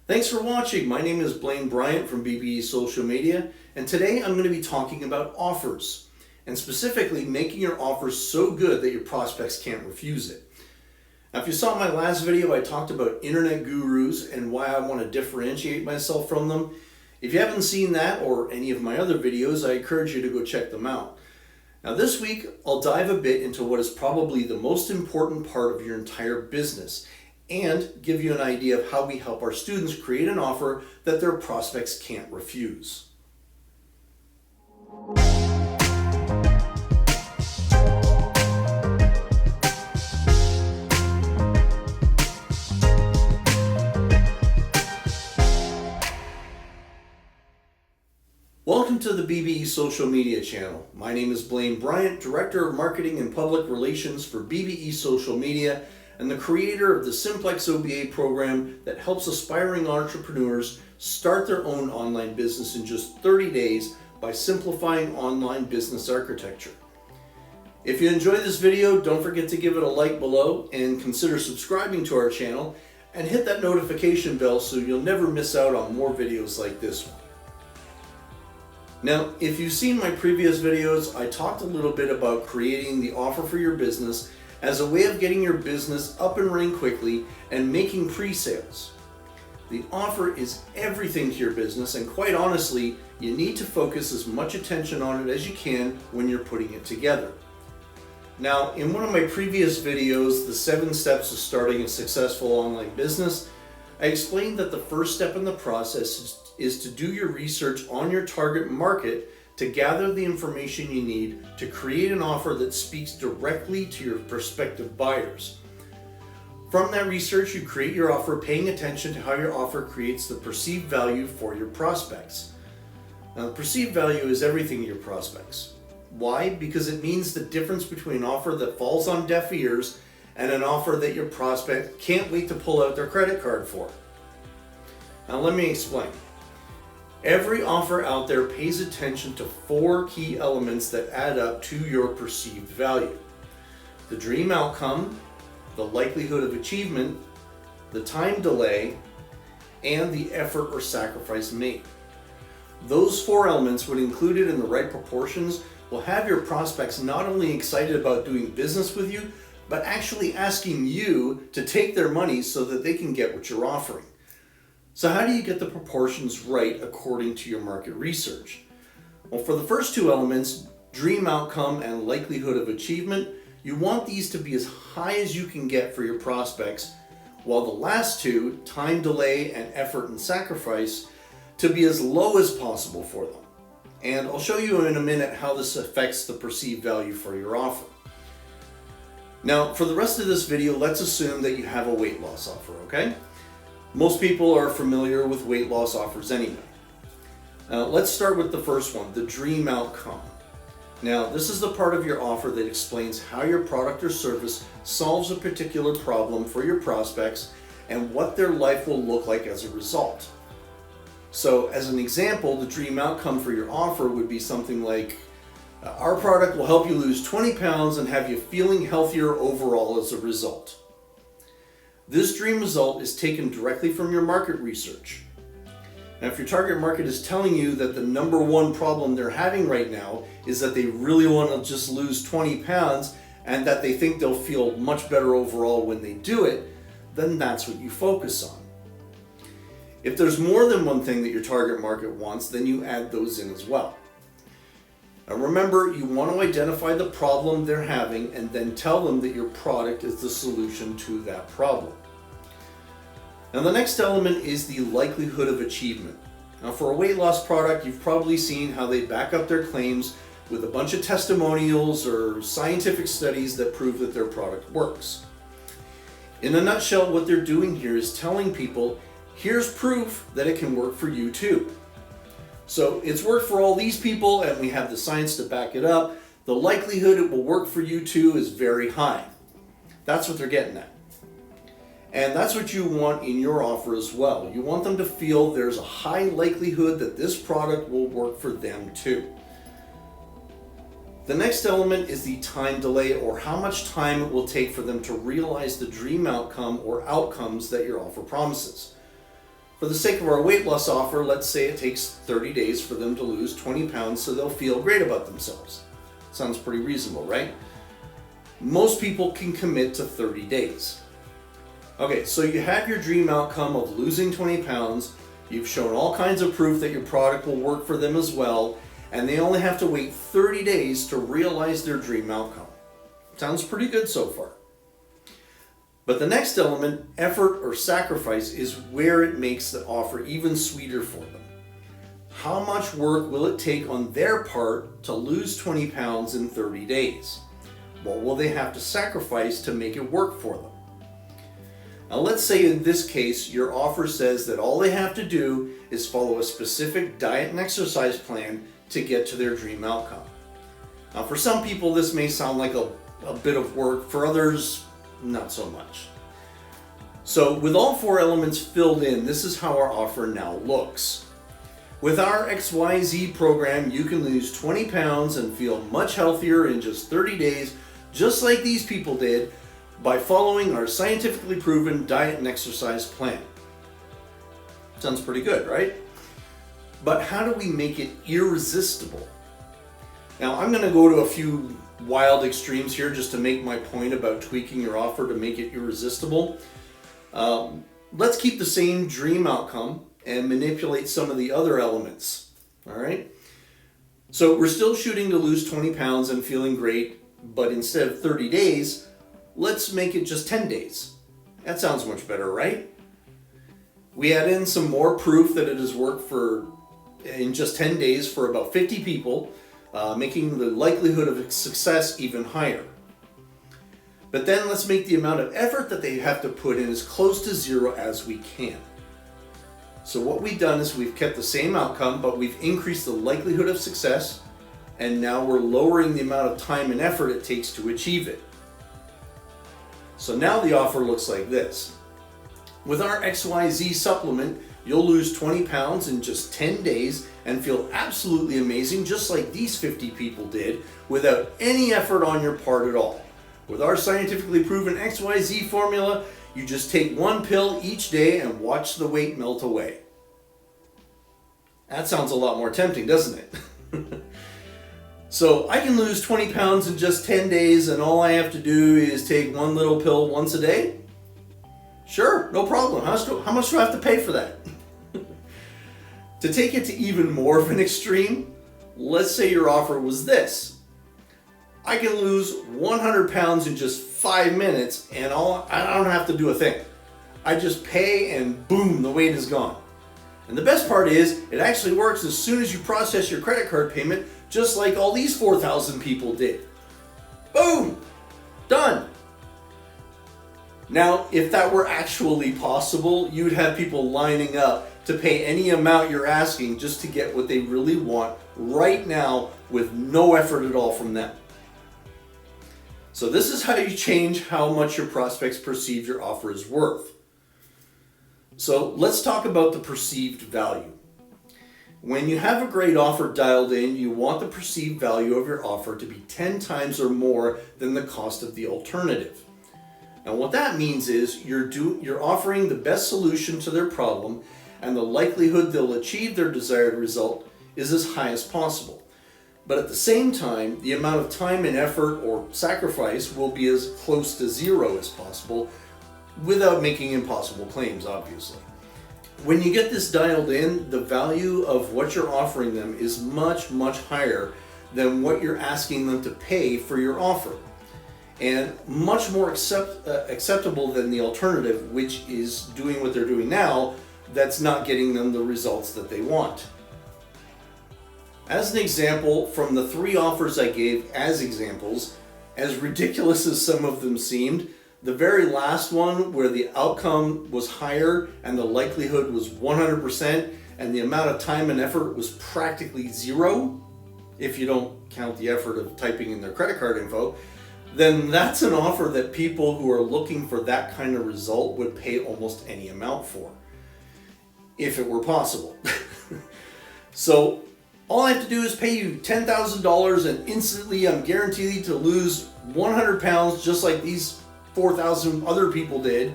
Thanks for watching. My name is Blaine Bryant from BBE Social Media, and today I'm going to be talking about offers, and specifically making your offers so good that your prospects can't refuse it. Now, if you saw my last video, I talked about internet gurus and why I want to differentiate myself from them. If you haven't seen that or any of my other videos, I encourage you to go check them out. Now this week, I'll dive a bit into what is probably the most important part of your entire business and give you an idea of how we help our students create an offer that their prospects can't refuse. Welcome to the BBE Social Media channel. My name is Blaine Bryant, Director of Marketing and Public Relations for BBE Social Media and the creator of the Simplex OBA program that helps aspiring entrepreneurs start their own online business in just 30 days by simplifying online business architecture. If you enjoyed this video, don't forget to give it a like below and consider subscribing to our channel and hit that notification bell so you'll never miss out on more videos like this one. Now, if you've seen my previous videos, I talked a little bit about creating the offer for your business as a way of getting your business up and running quickly and making pre-sales. The offer is everything to your business, and quite honestly, you need to focus as much attention on it as you can when you're putting it together. Now, in one of my previous videos, the 7 steps to starting a successful online business, I explained that the first step in the process is to do your research on your target market to gather the information you need to create an offer that speaks directly to your prospective buyers. From that research, you create your offer paying attention to how your offer creates the perceived value for your prospects. Now, the perceived value is everything to your prospects. Why? Because it means the difference between an offer that falls on deaf ears and an offer that your prospect can't wait to pull out their credit card for. Now, let me explain. Every offer out there pays attention to 4 key elements that add up to your perceived value: the dream outcome, the likelihood of achievement, the time delay, and the effort or sacrifice made. Those 4 elements, when included in the right proportions, will have your prospects not only excited about doing business with you, but actually asking you to take their money so that they can get what you're offering. So how do you get the proportions right according to your market research? Well, for the first 2 elements, dream outcome and likelihood of achievement, you want these to be as high as you can get for your prospects, while the last 2, time delay and effort and sacrifice, to be as low as possible for them. And I'll show you in a minute how this affects the perceived value for your offer. Now, for the rest of this video, let's assume that you have a weight loss offer, okay? Most people are familiar with weight loss offers anyway. Now, let's start with the first one, the dream outcome. Now, this is the part of your offer that explains how your product or service solves a particular problem for your prospects and what their life will look like as a result. So, as an example, the dream outcome for your offer would be something like, our product will help you lose 20 pounds and have you feeling healthier overall as a result. This dream result is taken directly from your market research. Now, if your target market is telling you that the number 1 problem they're having right now is that they really want to just lose 20 pounds and that they think they'll feel much better overall when they do it, then that's what you focus on. If there's more than one thing that your target market wants, then you add those in as well. Now remember, you want to identify the problem they're having and then tell them that your product is the solution to that problem. Now the next element is the likelihood of achievement. Now for a weight loss product, you've probably seen how they back up their claims with a bunch of testimonials or scientific studies that prove that their product works. In a nutshell, what they're doing here is telling people, here's proof that it can work for you too. So it's worked for all these people and we have the science to back it up. The likelihood it will work for you too is very high. That's what they're getting at. And that's what you want in your offer as well. You want them to feel there's a high likelihood that this product will work for them too. The next element is the time delay, or how much time it will take for them to realize the dream outcome or outcomes that your offer promises. For the sake of our weight loss offer, let's say it takes 30 days for them to lose 20 pounds so they'll feel great about themselves. Sounds pretty reasonable, right? Most people can commit to 30 days. Okay, so you have your dream outcome of losing 20 pounds. You've shown all kinds of proof that your product will work for them as well, and they only have to wait 30 days to realize their dream outcome. Sounds pretty good so far. But the next element, effort or sacrifice, is where it makes the offer even sweeter for them. How much work will it take on their part to lose 20 pounds in 30 days? What will they have to sacrifice to make it work for them? Now let's say in this case, your offer says that all they have to do is follow a specific diet and exercise plan to get to their dream outcome. Now for some people this may sound like a bit of work, for others not so much. So with all four elements filled in, this is how our offer now looks. With our XYZ program, you can lose 20 pounds and feel much healthier in just 30 days, just like these people did, by following our scientifically proven diet and exercise plan. Sounds pretty good, right? But how do we make it irresistible? Now I'm going to go to a few wild extremes here just to make my point about tweaking your offer to make it irresistible. Let's keep the same dream outcome and manipulate some of the other elements. All right. So we're still shooting to lose 20 pounds and feeling great, but instead of 30 days, let's make it just 10 days. That sounds much better, right? We add in some more proof that it has worked in just 10 days for about 50 people, making the likelihood of success even higher. But then let's make the amount of effort that they have to put in as close to zero as we can. So what we've done is we've kept the same outcome, but we've increased the likelihood of success, and now we're lowering the amount of time and effort it takes to achieve it. So now the offer looks like this. With our XYZ supplement, you'll lose 20 pounds in just 10 days and feel absolutely amazing, just like these 50 people did, without any effort on your part at all. With our scientifically proven XYZ formula, you just take one pill each day and watch the weight melt away. That sounds a lot more tempting, doesn't it? So I can lose 20 pounds in just 10 days and all I have to do is take one little pill once a day? Sure, no problem. How much do I have to pay for that? To take it to even more of an extreme, let's say your offer was this. I can lose 100 pounds in just 5 minutes and I don't have to do a thing. I just pay and boom, the weight is gone. And the best part is, it actually works as soon as you process your credit card payment, just like all these 4,000 people did. Boom! Done! Now, if that were actually possible, you'd have people lining up to pay any amount you're asking just to get what they really want right now with no effort at all from them. So this is how you change how much your prospects perceive your offer is worth. So let's talk about the perceived value. When you have a great offer dialed in, you want the perceived value of your offer to be 10 times or more than the cost of the alternative. Now what that means is you're offering the best solution to their problem, and the likelihood they'll achieve their desired result is as high as possible. But at the same time, the amount of time and effort or sacrifice will be as close to zero as possible without making impossible claims, obviously. When you get this dialed in, the value of what you're offering them is much, much higher than what you're asking them to pay for your offer, and much more acceptable than the alternative, which is doing what they're doing now, that's not getting them the results that they want. As an example, from the 3 offers I gave as examples, as ridiculous as some of them seemed, the very last one where the outcome was higher and the likelihood was 100% and the amount of time and effort was practically zero, if you don't count the effort of typing in their credit card info, then that's an offer that people who are looking for that kind of result would pay almost any amount for, if it were possible. So all I have to do is pay you $10,000 and instantly I'm guaranteed to lose 100 pounds just like these 4,000 other people did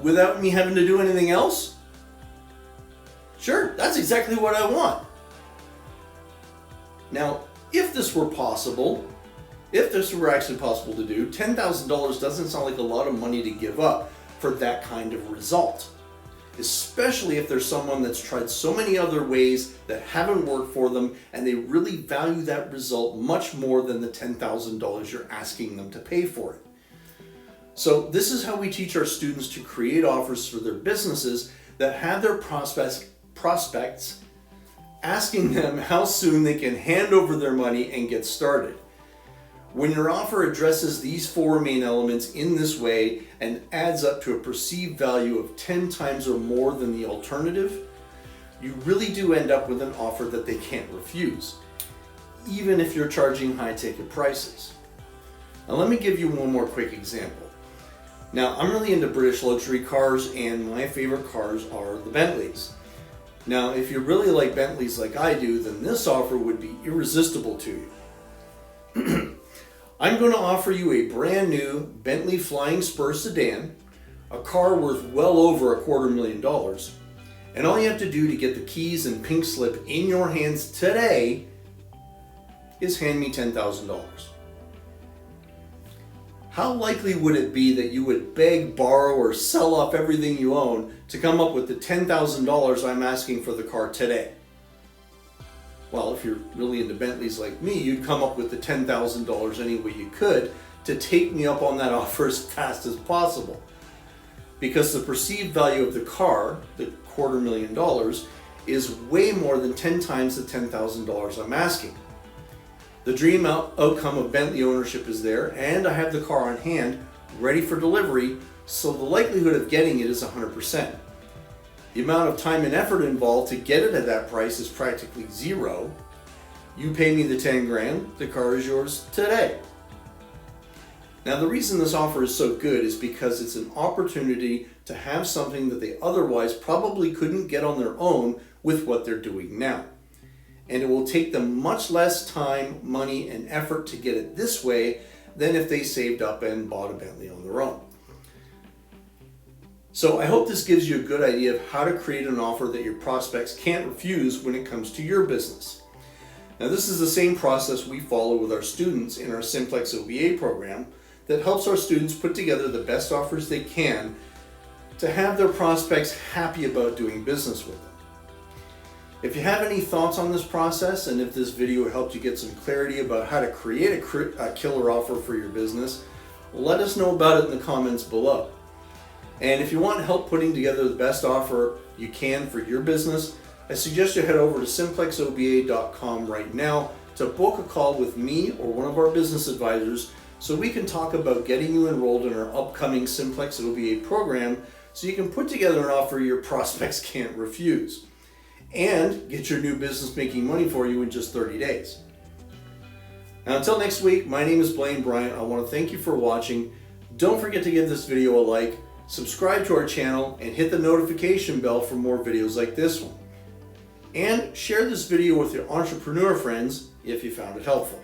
without me having to do anything else? Sure, that's exactly what I want. Now, if this were possible, if this were actually possible to do, $10,000 doesn't sound like a lot of money to give up for that kind of result. Especially if there's someone that's tried so many other ways that haven't worked for them and they really value that result much more than the $10,000 you're asking them to pay for it. So this is how we teach our students to create offers for their businesses that have their prospects asking them how soon they can hand over their money and get started. When your offer addresses these four main elements in this way and adds up to a perceived value of 10 times or more than the alternative, you really do end up with an offer that they can't refuse, even if you're charging high ticket prices. Now let me give you one more quick example. Now I'm really into British luxury cars, and my favorite cars are the Bentleys. Now if you really like Bentleys like I do, then this offer would be irresistible to you. I'm going to offer you a brand new Bentley Flying Spur sedan, a car worth well over $250,000, and all you have to do to get the keys and pink slip in your hands today is hand me $10,000. How likely would it be that you would beg, borrow, or sell off everything you own to come up with the $10,000 I'm asking for the car today? Well, if you're really into Bentleys like me, you'd come up with the $10,000 any way you could to take me up on that offer as fast as possible. Because the perceived value of the car, the $250,000, is way more than 10 times the $10,000 I'm asking. The dream outcome of Bentley ownership is there, and I have the car on hand, ready for delivery, so the likelihood of getting it is 100%. The amount of time and effort involved to get it at that price is practically zero. You pay me the 10 grand, the car is yours today. Now the reason this offer is so good is because it's an opportunity to have something that they otherwise probably couldn't get on their own with what they're doing now. And it will take them much less time, money, and effort to get it this way than if they saved up and bought a Bentley on their own. So I hope this gives you a good idea of how to create an offer that your prospects can't refuse when it comes to your business. Now this is the same process we follow with our students in our Simplex OBA program that helps our students put together the best offers they can to have their prospects happy about doing business with them. If you have any thoughts on this process, and if this video helped you get some clarity about how to create a killer offer for your business, let us know about it in the comments below. And if you want help putting together the best offer you can for your business, I suggest you head over to simplexoba.com right now to book a call with me or one of our business advisors so we can talk about getting you enrolled in our upcoming Simplex OBA program so you can put together an offer your prospects can't refuse and get your new business making money for you in just 30 days. Now until next week, my name is Blaine Bryant. I want to thank you for watching. Don't forget to give this video a like, subscribe to our channel, and hit the notification bell for more videos like this one. And share this video with your entrepreneur friends if you found it helpful.